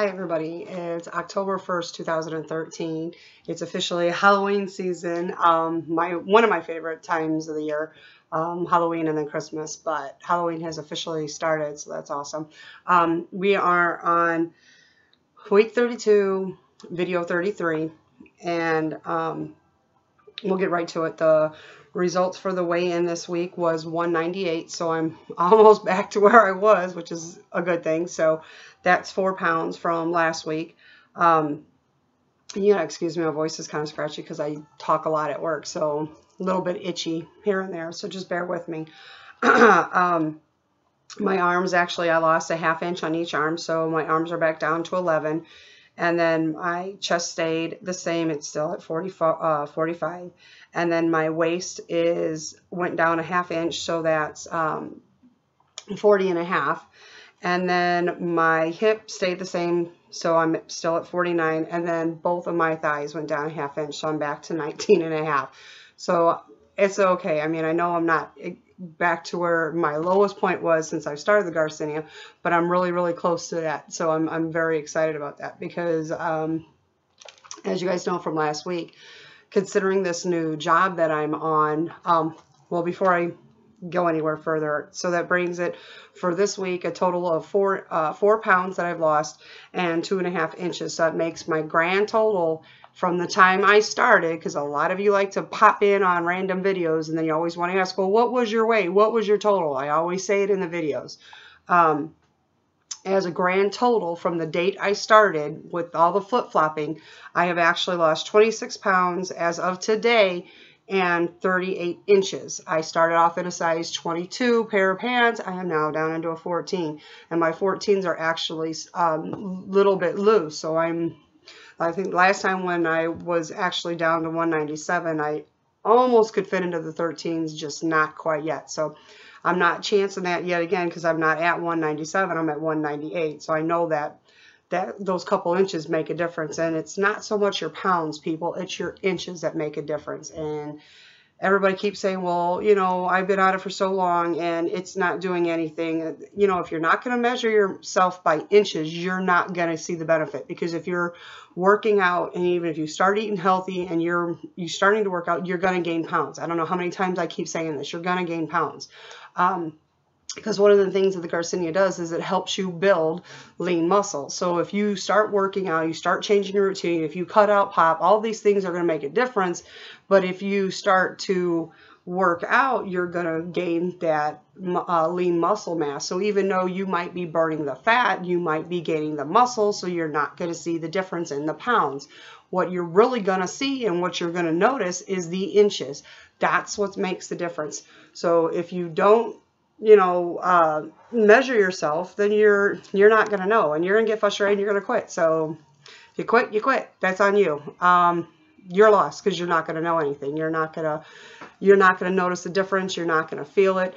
Hi everybody, it's October 1st, 2013. It's officially Halloween season, one of my favorite times of the year, Halloween and then Christmas, but Halloween has officially started, so that's awesome. We are on week 32, video 33, and we'll get right to it. The results for the weigh-in this week was 198, so I'm almost back to where I was, which is a good thing. So that's 4 pounds from last week. Excuse me, my voice is kind of scratchy because I talk a lot at work, so a little bit itchy here and there, so just bear with me. My arms, actually, I lost a ½ inch on each arm, so my arms are back down to 11. And then my chest stayed the same. It's still at 45. And then my waist went down a ½ inch, so that's 40.5. And then my hip stayed the same, so I'm still at 49. And then both of my thighs went down a ½ inch, so I'm back to 19.5. So it's okay. I mean, I know I'm not back to where my lowest point was since I started the Garcinia, but I'm really, really close to that. So I'm very excited about that because, as you guys know from last week, considering this new job that I'm on, well, before I go anywhere further, so that brings it for this week a total of 4 pounds that I've lost and 2.5 inches. So that makes my grand total from the time I started, because a lot of you like to pop in on random videos and then you always want to ask, well, what was your weight? What was your total? I always say it in the videos. As a grand total from the date I started with all the flip-flopping, I have actually lost 26 pounds as of today and 38 inches. I started off in a size 22 pair of pants. I am now down into a 14, and my 14s are actually a little bit loose. So I think last time when I was actually down to 197, I almost could fit into the 13s, just not quite yet. So I'm not chancing that yet again because I'm not at 197, I'm at 198. So I know that those couple inches make a difference. And it's not so much your pounds, people, it's your inches that make a difference. And everybody keeps saying, well, you know, I've been at it for so long and it's not doing anything. You know, if you're not going to measure yourself by inches, you're not going to see the benefit. Because if you're working out, and even if you start eating healthy and you're starting to work out, you're going to gain pounds. I don't know how many times I keep saying this. You're going to gain pounds. Because one of the things that the Garcinia does is it helps you build lean muscle. So if you start working out, you start changing your routine, if you cut out pop, all these things are going to make a difference. But if you start to work out, you're going to gain that lean muscle mass. So even though you might be burning the fat, you might be gaining the muscle, so you're not going to see the difference in the pounds. What you're really going to see and what you're going to notice is the inches. That's what makes the difference. So if you don't, measure yourself, then you're not going to know, and you're going to get frustrated and you're going to quit. So if you quit, you quit. That's on you. You're lost because you're not going to know anything. You're not going to notice the difference. You're not going to feel it.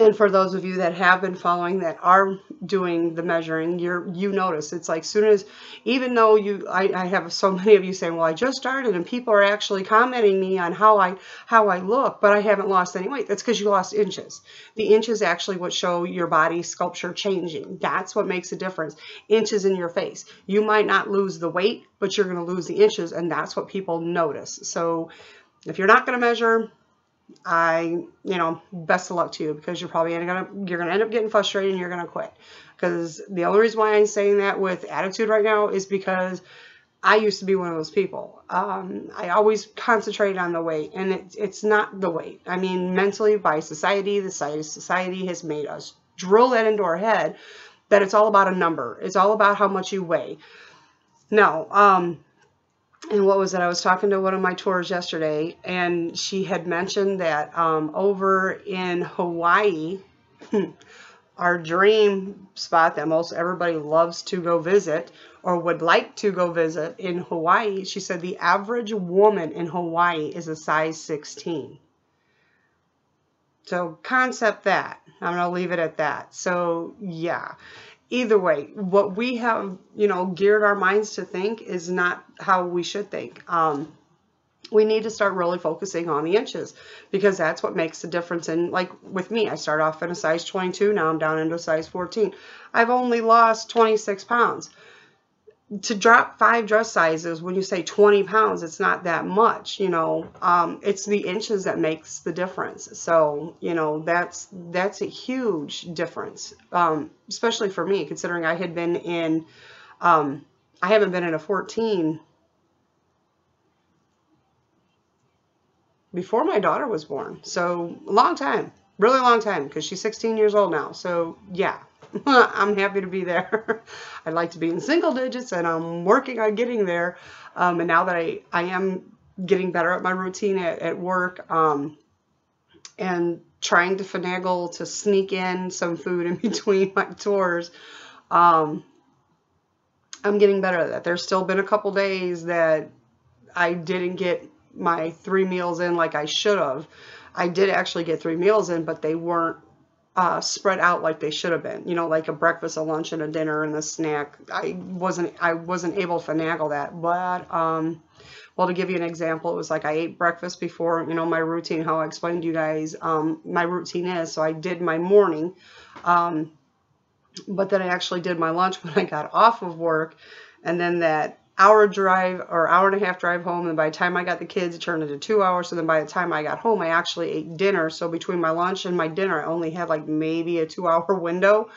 And for those of you that have been following, that are doing the measuring, you notice it's like soon as, even though I have so many of you saying, well, I just started and people are actually commenting me on how I look, but I haven't lost any weight. That's because you lost inches. The inches actually what show your body sculpture changing. That's what makes a difference. Inches in your face. You might not lose the weight, but you're going to lose the inches, and that's what people notice. So if you're not going to measure, best of luck to you, because you're probably going to end up getting frustrated and you're going to quit. Because the only reason why I'm saying that with attitude right now is because I used to be one of those people. I always concentrated on the weight, and it's not the weight. I mean, mentally, by society, the society has made us drill that into our head that it's all about a number. It's all about how much you weigh. No, and what was it? I was talking to one of my tours yesterday, and she had mentioned that over in Hawaii, our dream spot that most everybody loves to go visit or would like to go visit in Hawaii, she said the average woman in Hawaii is a size 16. So concept that. I'm going to leave it at that. So yeah. Either way, what we have, geared our minds to think is not how we should think. we need to start really focusing on the inches, because that's what makes the difference. And like with me, I started off in a size 22. Now I'm down into a size 14. I've only lost 26 pounds. To drop 5 dress sizes, when you say 20 pounds, it's not that much, you know. It's the inches that makes the difference. So, you know, that's a huge difference, especially for me, considering I had been in, I haven't been in a 14 before my daughter was born. So a long time, really long time, because she's 16 years old now. So yeah, I'm happy to be there. I'd like to be in single digits, and I'm working on getting there. And now that I am getting better at my routine at work, and trying to finagle to sneak in some food in between my tours, I'm getting better at that. There's still been a couple days that I didn't get my 3 meals in like I should have. I did actually get 3 meals in, but they weren't spread out like they should have been. You know, like a breakfast, a lunch, and a dinner, and a snack. I wasn't able to finagle that. But well, to give you an example, it was like I ate breakfast before, you know, my routine, how I explained to you guys, my routine is, so I did my morning, but then I actually did my lunch when I got off of work, and then that hour drive or hour and a half drive home, and by the time I got the kids, it turned into 2 hours. So then by the time I got home, I actually ate dinner. So between my lunch and my dinner, I only had like maybe a 2-hour window.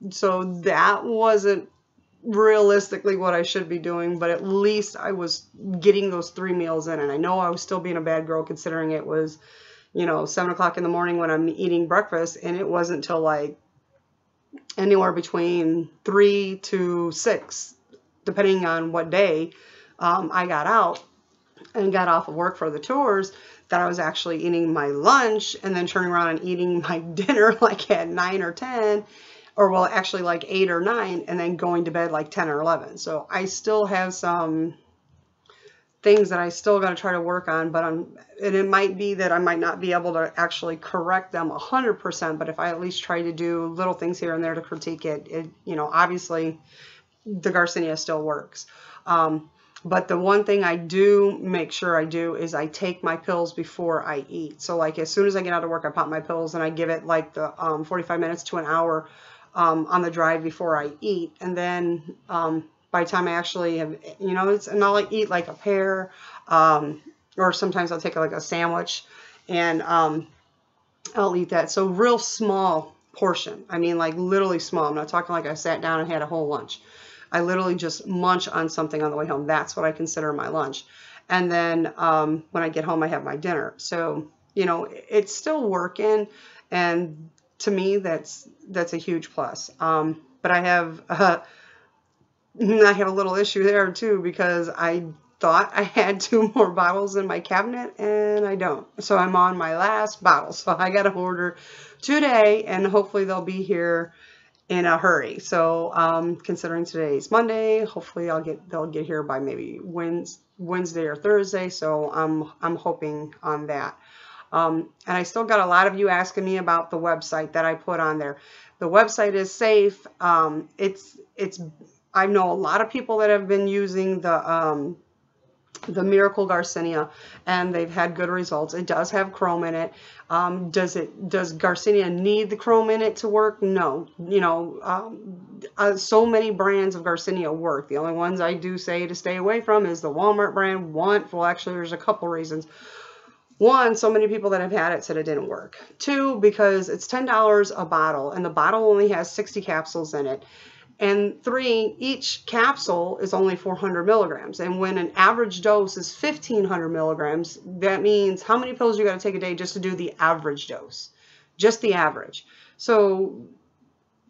So that wasn't realistically what I should be doing, but at least I was getting those 3 meals in. And I know I was still being a bad girl, considering it was, you know, 7 o'clock in the morning when I'm eating breakfast, and it wasn't till like anywhere between 3 to 6, depending on what day I got out and got off of work for the tours, that I was actually eating my lunch and then turning around and eating my dinner like at 9 or 10, or well, actually like 8 or 9, and then going to bed like 10 or 11. So I still have some things that I still got to try to work on, but and it might be that I might not be able to actually correct them 100%, but if I at least try to do little things here and there to critique it, you know, obviously the Garcinia still works. But the one thing I do make sure I do is I take my pills before I eat. So like as soon as I get out of work, I pop my pills and I give it like the 45 minutes to an hour on the drive before I eat. And then by the time I actually have, you know, and I'll like eat like a pear, or sometimes I'll take like a sandwich, and I'll eat that. So real small portion. I mean, like literally small. I'm not talking like I sat down and had a whole lunch. I literally just munch on something on the way home. That's what I consider my lunch. And then when I get home, I have my dinner. So, you know, it's still working. And to me, that's a huge plus. But I have a little issue there too, because I thought I had 2 more bottles in my cabinet, and I don't. So I'm on my last bottle. So I got to order today, and hopefully they'll be here in a hurry. So considering today's Monday, hopefully they'll get here by maybe Wednesday or Thursday. So I'm hoping on that. And I still got a lot of you asking me about the website that I put on there. The website is safe. I know a lot of people that have been using the Miracle Garcinia, and they've had good results. It does have chrome in it. Does Garcinia need the chrome in it to work? No. You know, so many brands of Garcinia work. The only ones I do say to stay away from is the Walmart brand. Well, actually, there's a couple reasons. 1, so many people that have had it said it didn't work. 2, because it's $10 a bottle, and the bottle only has 60 capsules in it. And 3, each capsule is only 400 milligrams. And when an average dose is 1,500 milligrams, that means how many pills you got to take a day just to do the average dose, just the average. So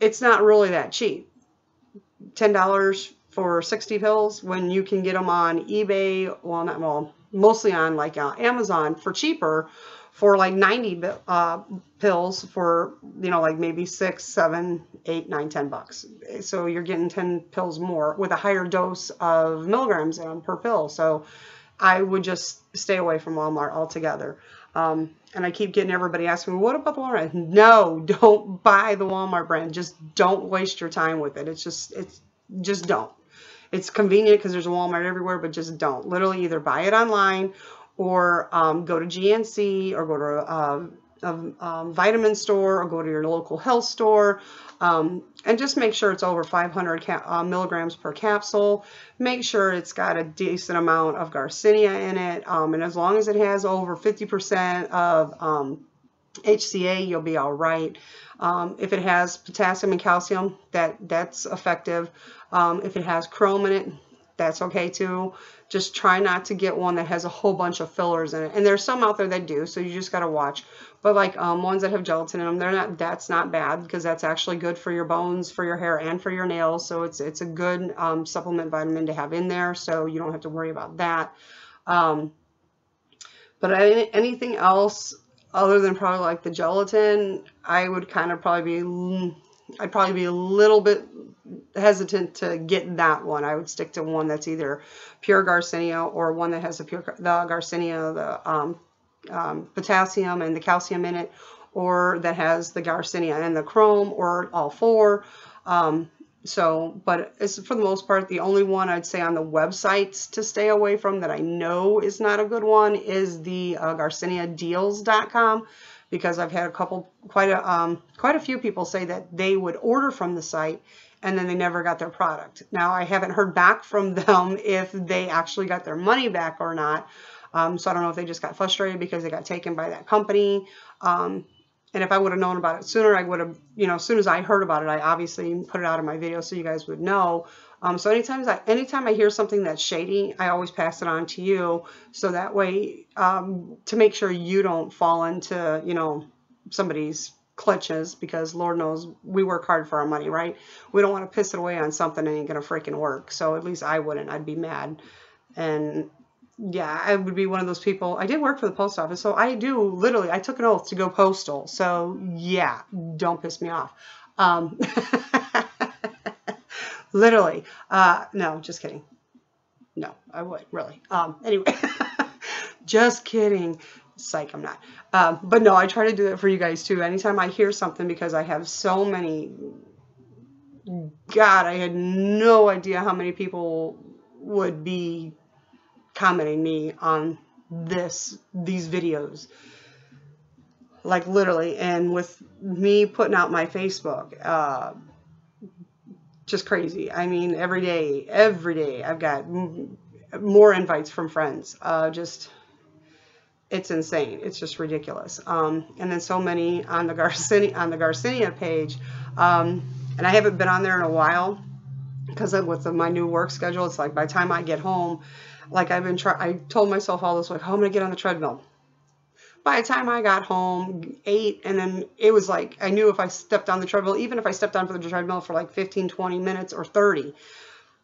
it's not really that cheap. $10 for 60 pills when you can get them on eBay, mostly on like Amazon for cheaper, for like 90 pills for, you know, like maybe 6, 7, 8, 9, 10 bucks. So you're getting 10 pills more with a higher dose of milligrams per pill. So I would just stay away from Walmart altogether. And I keep getting everybody asking me, what about the Walmart? No, don't buy the Walmart brand. Just don't waste your time with it. Just don't. It's convenient because there's a Walmart everywhere, but just don't. Literally either buy it online or go to GNC or go to a vitamin store or go to your local health store. And just make sure it's over 500 milligrams per capsule. Make sure it's got a decent amount of Garcinia in it. And as long as it has over 50% of HCA, you'll be all right. If it has potassium and calcium, that's effective. If it has chrome in it, that's okay too. Just try not to get one that has a whole bunch of fillers in it. And there's some out there that do, so you just got to watch. But like ones that have gelatin in them, that's not bad, because that's actually good for your bones, for your hair, and for your nails. So it's a good supplement vitamin to have in there, so you don't have to worry about that. But anything else other than probably like the gelatin, I would kind of I'd probably be a little bit hesitant to get that one. I would stick to one that's either pure Garcinia or one that has the Garcinia, the potassium and the calcium in it, or that has the Garcinia and the chrome, or all four. But it's, for the most part, the only one I'd say on the websites to stay away from that I know is not a good one is the GarciniaDeals.com, because I've had quite a few people say that they would order from the site and then they never got their product. Now, I haven't heard back from them if they actually got their money back or not. So I don't know if they just got frustrated because they got taken by that company. And if I would have known about it sooner, I would have, as soon as I heard about it, I obviously put it out in my video so you guys would know. So anytime I hear something that's shady, I always pass it on to you. So that way, to make sure you don't fall into, somebody's clutches, because Lord knows we work hard for our money, right? We don't want to piss it away on something that ain't going to freaking work. So at least I wouldn't. I'd be mad. And yeah, I would be one of those people. I did work for the post office, so I took an oath to go postal. So yeah, don't piss me off. Literally. No, just kidding. No, I would, really. Anyway, just kidding. Psych, I'm not. But no, I try to do that for you guys too. Anytime I hear something, because I have so many, God, I had no idea how many people would be commenting me on these videos, like literally. And with me putting out my Facebook, just crazy. I mean, every day I've got more invites from friends. It's insane. It's just ridiculous. And then so many on the Garcinia page, and I haven't been on there in a while because with my new work schedule. It's like by the time I get home, like I told myself all this, like, oh, I'm gonna get on the treadmill. By the time I got home, 8, and then it was like, I knew if I stepped on the treadmill, even if I stepped on the treadmill for like 15, 20 minutes or 30,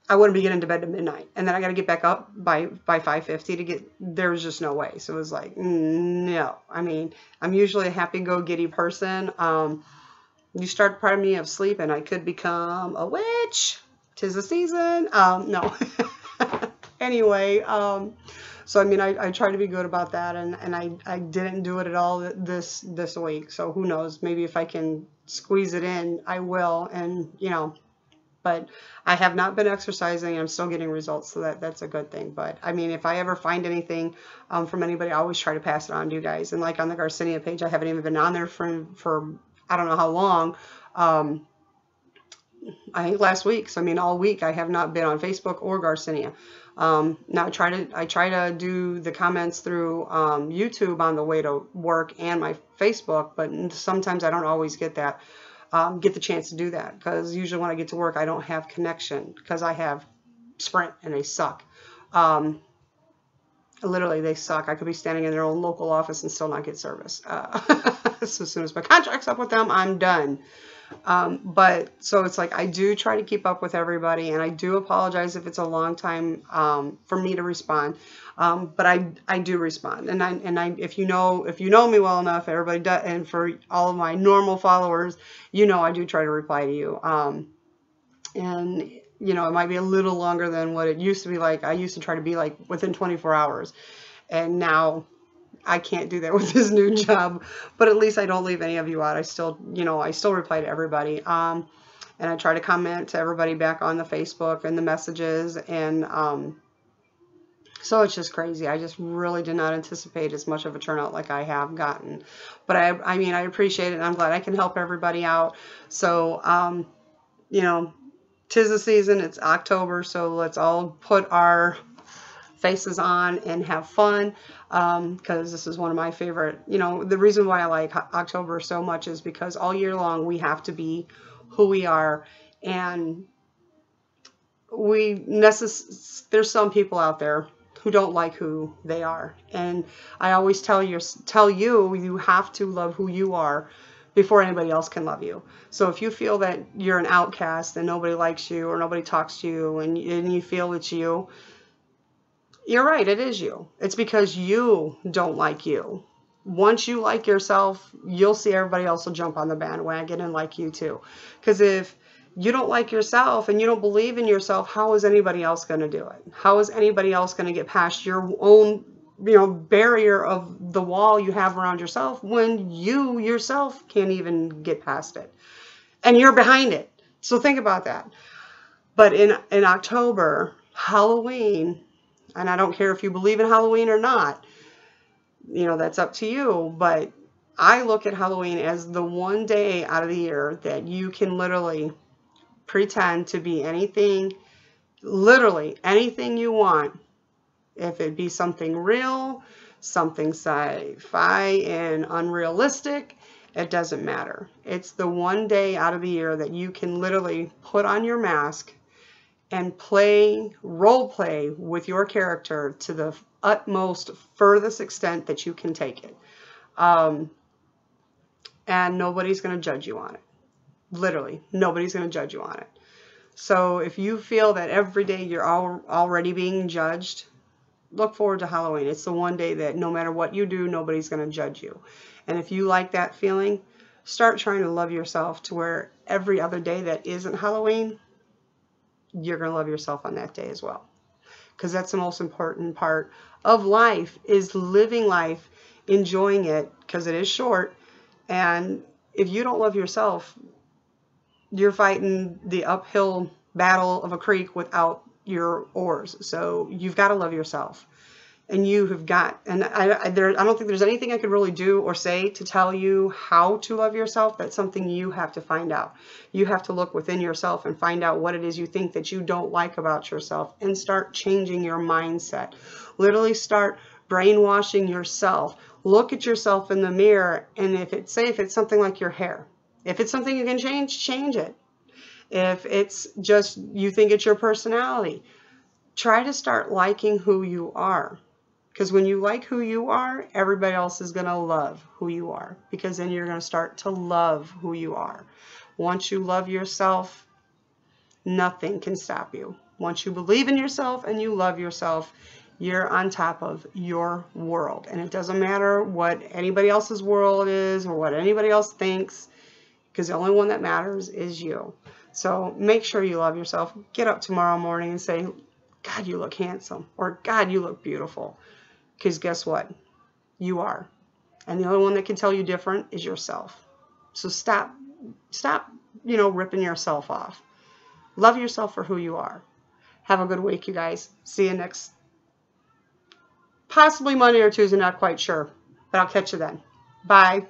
I wouldn't be getting to bed to midnight. And then I got to get back up by 5:50 there was just no way. So it was like, no. I mean, I'm usually a happy-go-giddy person. You start depriving me of sleep and I could become a witch. 'Tis the season. No. Anyway, so I mean, I try to be good about that, and I didn't do it at all this week. So who knows? Maybe if I can squeeze it in, I will. And but I have not been exercising. I'm still getting results, so that's a good thing. But I mean, if I ever find anything from anybody, I always try to pass it on to you guys. And like on the Garcinia page, I haven't even been on there for I don't know how long. I think last week. So I mean, all week I have not been on Facebook or Garcinia. Now I try to do the comments through YouTube on the way to work and my Facebook, but sometimes I don't always get the chance to do that, because usually when I get to work I don't have connection, because I have Sprint and they suck. Literally, they suck. I could be standing in their own local office and still not get service. So as soon as my contract's up with them, I'm done. But so it's like I do try to keep up with everybody, and I do apologize if it's a long time for me to respond. But I do respond, and I if you know me well enough, everybody does, and for all of my normal followers, I do try to reply to you. And it might be a little longer than what it used to be like. I used to try to be like within 24 hours, and now I can't do that with this new job, but at least I don't leave any of you out. I still reply to everybody. And I try to comment to everybody back on the Facebook and the messages. And so it's just crazy. I just really did not anticipate as much of a turnout like I have gotten. But I mean, I appreciate it, and I'm glad I can help everybody out. So, you know, 'tis the season. It's October, so let's all put our faces on and have fun, because this is one of my favorite, you know, the reason why I like October so much is because all year long we have to be who we are, and there's some people out there who don't like who they are, and I always tell you you have to love who you are before anybody else can love you. So if you feel that you're an outcast and nobody likes you or nobody talks to you, and you feel it's you, you're right, it is you. It's because you don't like you. Once you like yourself, you'll see everybody else will jump on the bandwagon and like you too. Because if you don't like yourself and you don't believe in yourself, how is anybody else going to do it? How is anybody else going to get past your own, you know, barrier of the wall you have around yourself when you yourself can't even get past it? And you're behind it. So think about that. But in October, Halloween, and I don't care if you believe in Halloween or not, you know, that's up to you. But I look at Halloween as the one day out of the year that you can literally pretend to be anything, literally anything you want. If it be something real, something sci-fi and unrealistic, it doesn't matter. It's the one day out of the year that you can literally put on your mask and role play with your character to the utmost, furthest extent that you can take it. And nobody's going to judge you on it. Literally, nobody's going to judge you on it. So if you feel that every day you're already being judged, look forward to Halloween. It's the one day that no matter what you do, nobody's going to judge you. And if you like that feeling, start trying to love yourself to where every other day that isn't Halloween, you're going to love yourself on that day as well. Because that's the most important part of life, is living life, enjoying it, because it is short. And if you don't love yourself, you're fighting the uphill battle of a creek without your oars. So you've got to love yourself. And you have got, and I don't think there's anything I could really do or say to tell you how to love yourself. That's something you have to find out. You have to look within yourself and find out what it is you think that you don't like about yourself, and start changing your mindset. Literally start brainwashing yourself. Look at yourself in the mirror, and if it's something like your hair, if it's something you can change it. If it's just you think it's your personality, try to start liking who you are. Because when you like who you are, everybody else is going to love who you are. Because then you're going to start to love who you are. Once you love yourself, nothing can stop you. Once you believe in yourself and you love yourself, you're on top of your world. And it doesn't matter what anybody else's world is or what anybody else thinks, because the only one that matters is you. So make sure you love yourself. Get up tomorrow morning and say, God, you look handsome, or God, you look beautiful. Because guess what? You are. And the only one that can tell you different is yourself. So stop, you know, ripping yourself off. Love yourself for who you are. Have a good week, you guys. See you next, possibly Monday or Tuesday, not quite sure. But I'll catch you then. Bye.